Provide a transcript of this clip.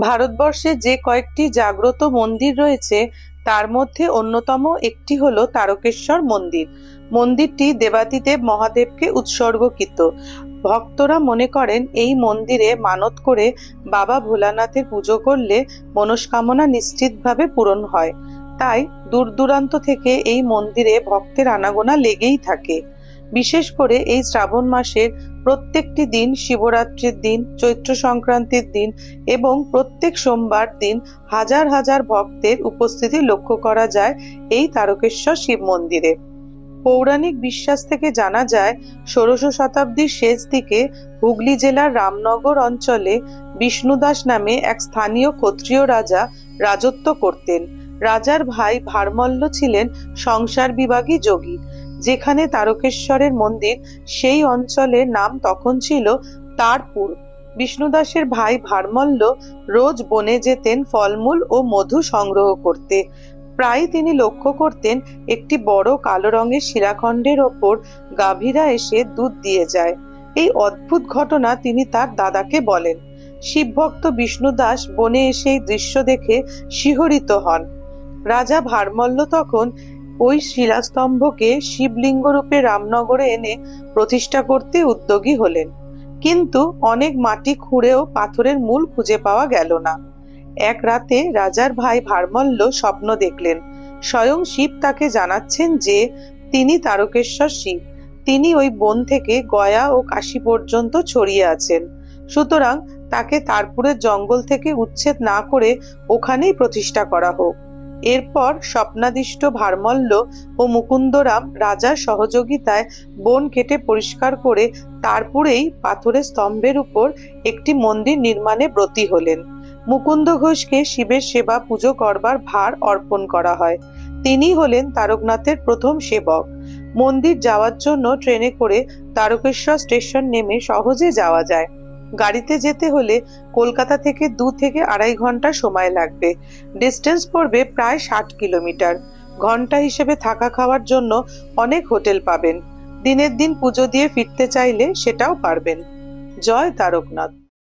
ভারতবর্ষে যে কয়েকটি জাগ্রত মন্দির রয়েছে তার মধ্যে অন্যতম একটি হলো তারকেশ্বর মন্দির। মন্দিরটি দেবাদিদেব মহাদেবকে উৎসর্গকৃত। ভক্তরা মনে করেন এই মন্দিরে মানত করে বাবা ভোলানাথের পুজো করলে মনস্কামনা নিশ্চিতভাবে পূরণ হয়। তাই দূর দূরান্ত থেকে এই মন্দিরে ভক্তের আনাগোনা লেগেই থাকে। বিশেষ করে এই শ্রাবণ মাসের প্রত্যেকটি দিন, শিবরাত্রির দিন, চৈত্র সংক্রান্তির দিন এবং প্রত্যেক সোমবার দিন হাজার হাজার ভক্তের উপস্থিতি লক্ষ্য করা যায় এই তারকেশ্বর শিব মন্দিরে। পৌরাণিক বিশ্বাস থেকে জানা যায়, ১৬শ শতাব্দীর শেষ দিকে হুগলি জেলার রামনগর অঞ্চলে বিষ্ণুদাস নামে এক স্থানীয় ক্ষত্রিয় রাজা রাজত্ব করতেন। রাজার ভাই ভারমল্ল ছিলেন সংসার বিভাগী যোগী। যেখানে তারকেশ্বরের মন্দির, সেই অঞ্চলের নাম তখন ছিল তারপুর। বিষ্ণুদাসের ভাই ভারমল্ল রোজ বনে যেতেন ফলমূল ও মধু সংগ্রহ করতে। প্রায় তিনি লক্ষ্য করতেন একটি বড় কালো রঙের শিলাখণ্ডের ওপর গাভীরা এসে দুধ দিয়ে যায়। এই অদ্ভুত ঘটনা তিনি তার দাদাকে বলেন। শিবভক্ত বিষ্ণুদাস বনে এসে এই দৃশ্য দেখে শিহরিত হন। রাজা ভারমল্ল তখন ওই শিলাস্তম্ভকে শিবলিঙ্গ রূপে রামনগরে এনে প্রতিষ্ঠা করতে উদ্যোগী হলেন। কিন্তু অনেক মাটি খুঁড়েও পাথরের মূল খুঁজে পাওয়া গেল না। এক রাতে রাজার ভাই ভারমল্ল স্বপ্ন দেখলেন, স্বয়ং শিব তাকে জানাচ্ছেন যে তিনি তারকেশ্বর শিব। তিনি ওই বন থেকে গয়া ও কাশী পর্যন্ত ছড়িয়ে আছেন। সুতরাং তাকে তারপুরের জঙ্গল থেকে উচ্ছেদ না করে ওখানেই প্রতিষ্ঠা করা হোক। এরপর স্বপ্নাদিষ্ট ভারমল্ল ও মুকুন্দরাম রাজার সহযোগিতায় বন কেটে পরিষ্কার করে তারপুরেই পাথরের স্তম্ভের উপর একটি মন্দির নির্মাণে ব্রতী হলেন। মুকুন্দ ঘোষকে শিবের সেবা পুজো করবার ভার অর্পণ করা হয়। তিনি হলেন তারকনাথের প্রথম সেবক। মন্দির যাওয়ার জন্য ট্রেনে করে তারকেশ্বর স্টেশন নেমে সহজে যাওয়া যায়। গাড়িতে যেতে হলে কলকাতা থেকে ২ থেকে ২.৫ ঘন্টা সময় লাগবে। ডিস্টেন্স পড়বে প্রায় ৬০ কিলোমিটার। ঘন্টা হিসেবে থাকা খাওয়ার জন্য অনেক হোটেল পাবেন। দিনের দিন পুজো দিয়ে ফিরতে চাইলে সেটাও পারবেন। জয় তারকনাথ।